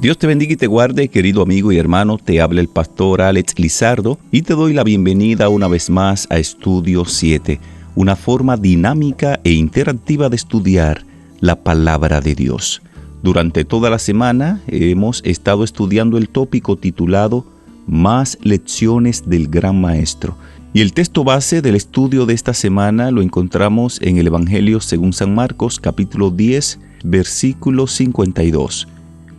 Dios te bendiga y te guarde, querido amigo y hermano. Te habla el pastor Alex Lizardo y te doy la bienvenida una vez más a Estudio 7, una forma dinámica e interactiva de estudiar la palabra de Dios. Durante toda la semana hemos estado estudiando el tópico titulado Más lecciones del Gran Maestro. Y el texto base del estudio de esta semana lo encontramos en el Evangelio según San Marcos, capítulo 10, versículo 52.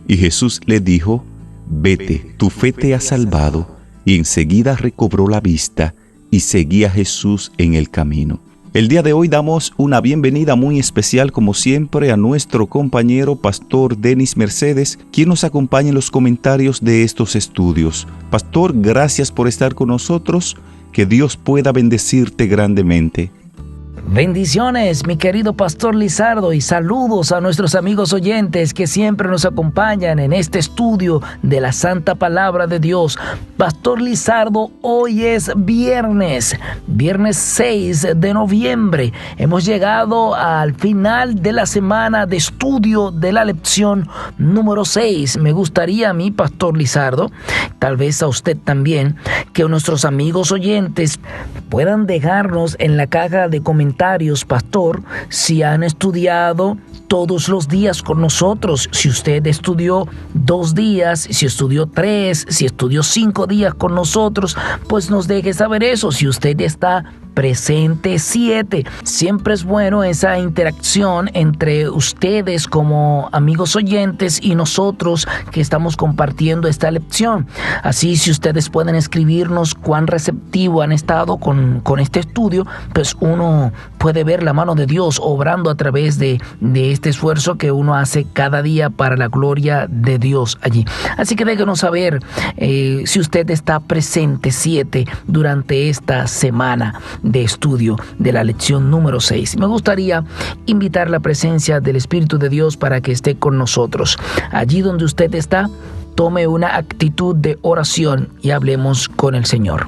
Y Jesús le dijo: «Vete, tu fe te ha salvado». Y enseguida recobró la vista y seguía a Jesús en el camino. El día de hoy damos una bienvenida muy especial, como siempre, a nuestro compañero Pastor Denis Mercedes, quien nos acompaña en los comentarios de estos estudios. Pastor, gracias por estar con nosotros. Que Dios pueda bendecirte grandemente. Bendiciones, mi querido Pastor Lizardo, y saludos a nuestros amigos oyentes que siempre nos acompañan en este estudio de la Santa Palabra de Dios. Pastor Lizardo, hoy es viernes 6 de noviembre. Hemos llegado al final de la semana de estudio de la lección número 6. Me gustaría a mí, Pastor Lizardo, tal vez a usted también, que nuestros amigos oyentes puedan dejarnos en la caja de comentarios, pastor, si han estudiado todos los días con nosotros, si usted estudió 2 días, si estudió 3, si estudió 5 días con nosotros, pues nos deje saber eso. Si usted está presente 7. Siempre es bueno esa interacción entre ustedes como amigos oyentes y nosotros que estamos compartiendo esta lección. Así, si ustedes pueden escribirnos cuán receptivo han estado con este estudio, pues uno puede ver la mano de Dios obrando a través de este esfuerzo que uno hace cada día para la gloria de Dios allí. Así que déjenos saber si usted está presente 7 durante esta semana de estudio de la lección número 6. Me gustaría invitar la presencia del Espíritu de Dios para que esté con nosotros. Allí donde usted está, tome una actitud de oración y hablemos con el Señor.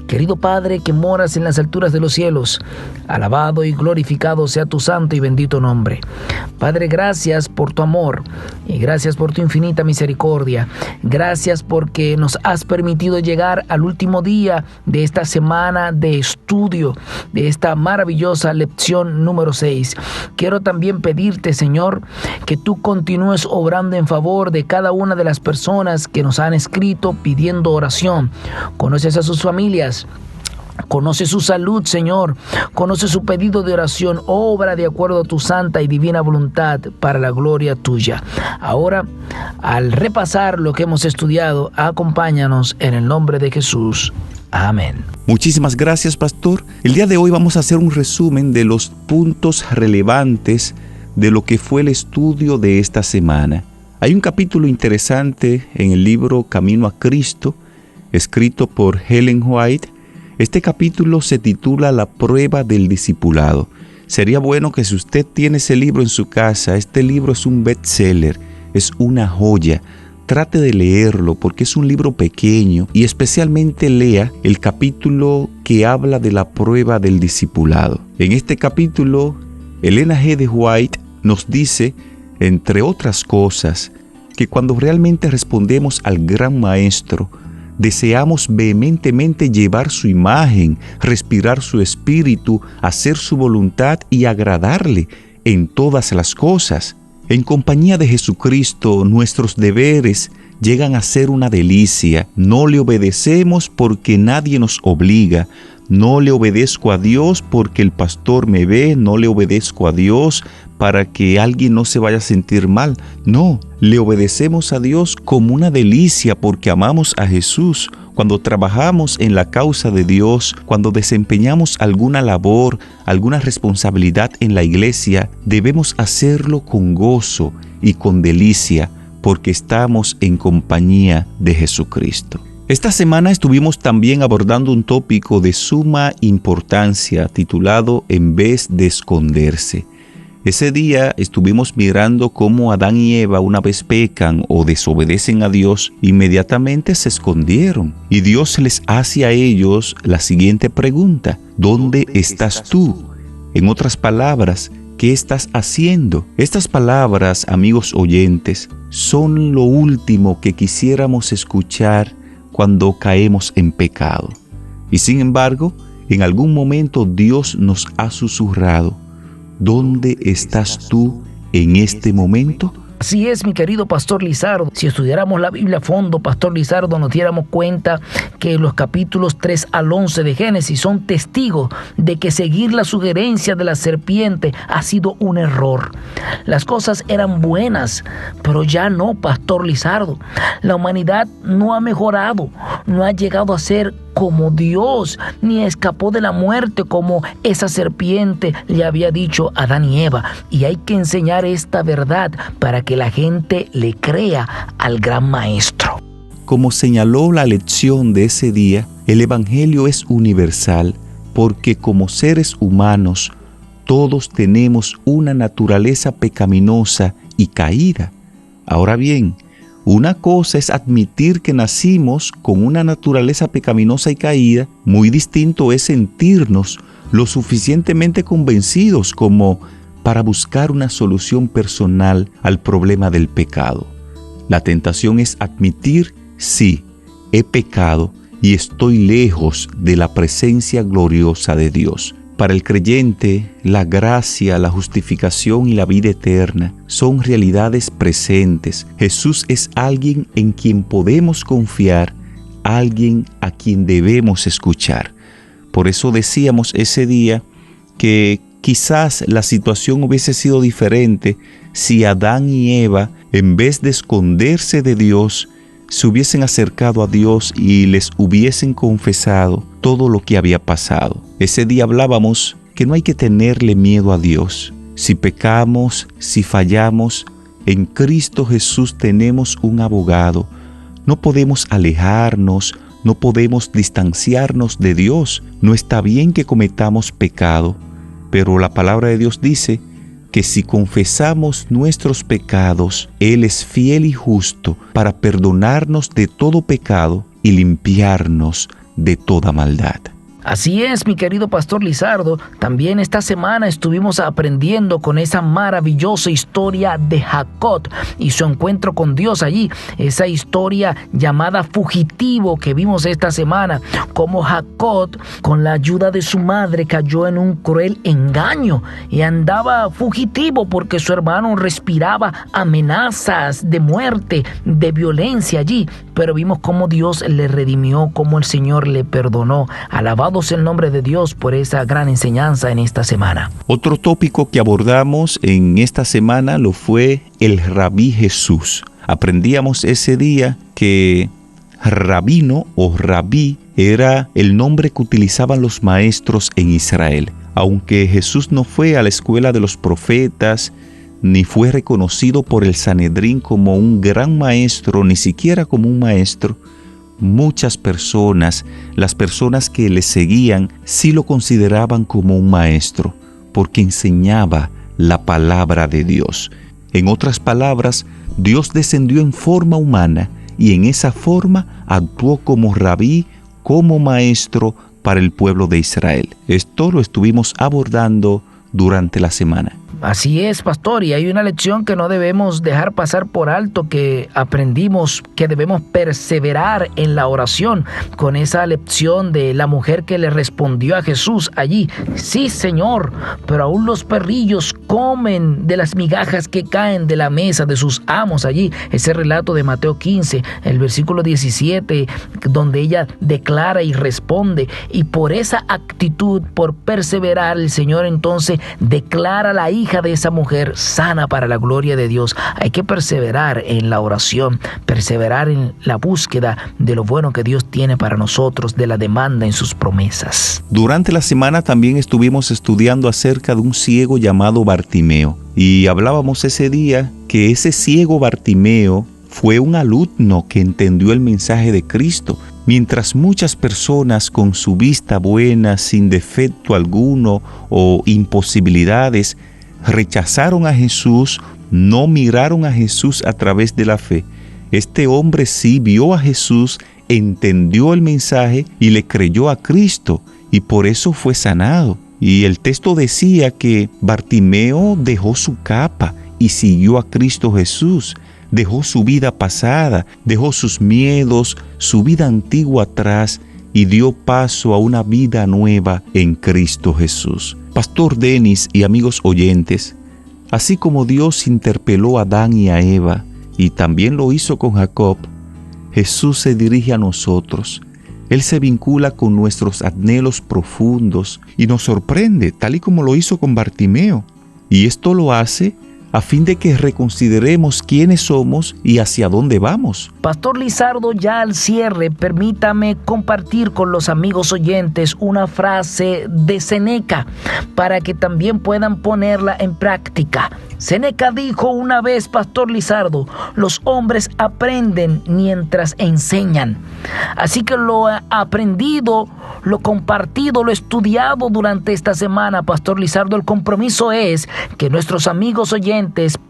Querido Padre que moras en las alturas de los cielos, alabado y glorificado sea tu santo y bendito nombre. Padre, gracias por tu amor y gracias por tu infinita misericordia. Gracias porque nos has permitido llegar al último día de esta semana de estudio, de esta maravillosa lección número 6. Quiero también pedirte, Señor, que tú continúes obrando en favor de cada una de las personas que nos han escrito pidiendo oración. Conoces a sus familias. Conoce su salud, Señor. Conoce su pedido de oración. Obra de acuerdo a tu santa y divina voluntad para la gloria tuya. Ahora, al repasar lo que hemos estudiado, acompáñanos en el nombre de Jesús. Amén. Muchísimas gracias, Pastor. El día de hoy vamos a hacer un resumen de los puntos relevantes de lo que fue el estudio de esta semana. Hay un capítulo interesante en el libro Camino a Cristo, escrito por Ellen White. Este capítulo se titula La prueba del discipulado. Sería bueno que si usted tiene ese libro en su casa, este libro es un bestseller, es una joya. Trate de leerlo porque es un libro pequeño y especialmente lea el capítulo que habla de la prueba del discipulado. En este capítulo, Elena G. de White nos dice, entre otras cosas, que cuando realmente respondemos al Gran Maestro, deseamos vehementemente llevar su imagen, respirar su espíritu, hacer su voluntad y agradarle en todas las cosas. En compañía de Jesucristo, nuestros deberes llegan a ser una delicia. No le obedecemos porque nadie nos obliga. No le obedezco a Dios porque el pastor me ve. No le obedezco a Dios para que alguien no se vaya a sentir mal. No, le obedecemos a Dios como una delicia porque amamos a Jesús. Cuando trabajamos en la causa de Dios, cuando desempeñamos alguna labor, alguna responsabilidad en la iglesia, debemos hacerlo con gozo y con delicia porque estamos en compañía de Jesucristo. Esta semana estuvimos también abordando un tópico de suma importancia titulado En vez de esconderse. Ese día estuvimos mirando cómo Adán y Eva, una vez pecan o desobedecen a Dios, inmediatamente se escondieron. Y Dios les hace a ellos la siguiente pregunta: ¿dónde estás tú? En otras palabras, ¿Qué estás haciendo? Estas palabras, amigos oyentes, son lo último que quisiéramos escuchar cuando caemos en pecado. Y sin embargo, en algún momento Dios nos ha susurrado: ¿dónde estás tú en este momento? Así es, mi querido Pastor Lizardo. Si estudiáramos la Biblia a fondo, Pastor Lizardo, nos diéramos cuenta que los capítulos 3 al 11 de Génesis son testigos de que seguir la sugerencia de la serpiente ha sido un error. Las cosas eran buenas, pero ya no, Pastor Lizardo. La humanidad no ha mejorado, no ha llegado a ser como Dios, ni escapó de la muerte como esa serpiente le había dicho a Adán y Eva. Y hay que enseñar esta verdad para que la gente le crea al gran maestro. Como señaló la lección de ese día, el Evangelio es universal porque como seres humanos todos tenemos una naturaleza pecaminosa y caída. Ahora bien, una cosa es admitir que nacimos con una naturaleza pecaminosa y caída, muy distinto es sentirnos lo suficientemente convencidos como para buscar una solución personal al problema del pecado. La tentación es admitir: sí, he pecado y estoy lejos de la presencia gloriosa de Dios. Para el creyente, la gracia, la justificación y la vida eterna son realidades presentes. Jesús es alguien en quien podemos confiar, alguien a quien debemos escuchar. Por eso decíamos ese día que quizás la situación hubiese sido diferente si Adán y Eva, en vez de esconderse de Dios, se hubiesen acercado a Dios y les hubiesen confesado todo lo que había pasado. Ese día hablábamos que no hay que tenerle miedo a Dios. Si pecamos, si fallamos, en Cristo Jesús tenemos un abogado. No podemos alejarnos, no podemos distanciarnos de Dios. No está bien que cometamos pecado, pero la palabra de Dios dice que si confesamos nuestros pecados, Él es fiel y justo para perdonarnos de todo pecado y limpiarnos de toda maldad. Así es, mi querido Pastor Lizardo. También esta semana estuvimos aprendiendo con esa maravillosa historia de Jacob y su encuentro con Dios allí. Esa historia llamada Fugitivo que vimos esta semana. Como Jacob, con la ayuda de su madre, cayó en un cruel engaño y andaba fugitivo porque su hermano respiraba amenazas de muerte, de violencia allí. Pero vimos cómo Dios le redimió, cómo el Señor le perdonó. Alabado sea el nombre de Dios por esa gran enseñanza en esta semana. Otro tópico que abordamos en esta semana lo fue el Rabí Jesús. Aprendíamos ese día que rabino o rabí era el nombre que utilizaban los maestros en Israel. Aunque Jesús no fue a la escuela de los profetas, ni fue reconocido por el Sanedrín como un gran maestro, ni siquiera como un maestro, muchas personas, las personas que le seguían, sí lo consideraban como un maestro, porque enseñaba la palabra de Dios. En otras palabras, Dios descendió en forma humana y en esa forma actuó como rabí, como maestro para el pueblo de Israel. Esto lo estuvimos abordando durante la semana. Así es, pastor, y hay una lección que no debemos dejar pasar por alto, que aprendimos que debemos perseverar en la oración, con esa lección de la mujer que le respondió a Jesús allí: sí, Señor, pero aún los perrillos comen de las migajas que caen de la mesa de sus amos allí. Ese relato de Mateo 15, el versículo 17, donde ella declara y responde, y por esa actitud, por perseverar, el Señor entonces declara a la hija de esa mujer sana para la gloria de Dios. Hay que perseverar en la oración, perseverar en la búsqueda de lo bueno que Dios tiene para nosotros, de la demanda en sus promesas. Durante la semana también estuvimos estudiando acerca de un ciego llamado Bartimeo, y hablábamos ese día que ese ciego Bartimeo fue un alumno que entendió el mensaje de Cristo. Mientras muchas personas con su vista buena, sin defecto alguno o imposibilidades, rechazaron a Jesús, no miraron a Jesús a través de la fe, este hombre sí vio a Jesús, entendió el mensaje y le creyó a Cristo, y por eso fue sanado. Y el texto decía que Bartimeo dejó su capa y siguió a Cristo Jesús. Dejó su vida pasada, dejó sus miedos, su vida antigua atrás y dio paso a una vida nueva en Cristo Jesús. Pastor Denis y amigos oyentes, así como Dios interpeló a Adán y a Eva, y también lo hizo con Jacob, Jesús se dirige a nosotros. Él se vincula con nuestros anhelos profundos y nos sorprende, tal y como lo hizo con Bartimeo. Y esto lo hace a fin de que reconsideremos quiénes somos y hacia dónde vamos. Pastor Lizardo, ya al cierre, permítame compartir con los amigos oyentes una frase de Séneca para que también puedan ponerla en práctica. Séneca dijo una vez, Pastor Lizardo, los hombres aprenden mientras enseñan. Así que lo aprendido, lo compartido, lo estudiado durante esta semana, Pastor Lizardo, el compromiso es que nuestros amigos oyentes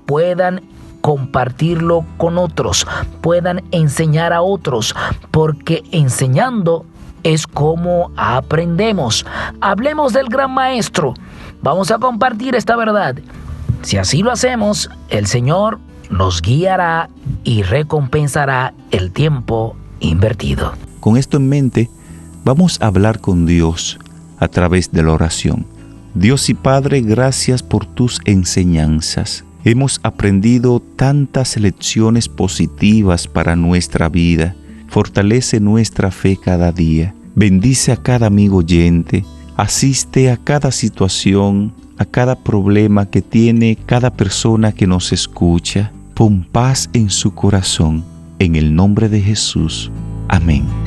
puedan compartirlo con otros, puedan enseñar a otros, porque enseñando es como aprendemos. Hablemos del gran maestro. Vamos a compartir esta verdad. Si así lo hacemos, el Señor nos guiará y recompensará el tiempo invertido. Con esto en mente, vamos a hablar con Dios a través de la oración. Dios y Padre, gracias por tus enseñanzas. Hemos aprendido tantas lecciones positivas para nuestra vida. Fortalece nuestra fe cada día. Bendice a cada amigo oyente. Asiste a cada situación, a cada problema que tiene cada persona que nos escucha. Pon paz en su corazón. En el nombre de Jesús. Amén.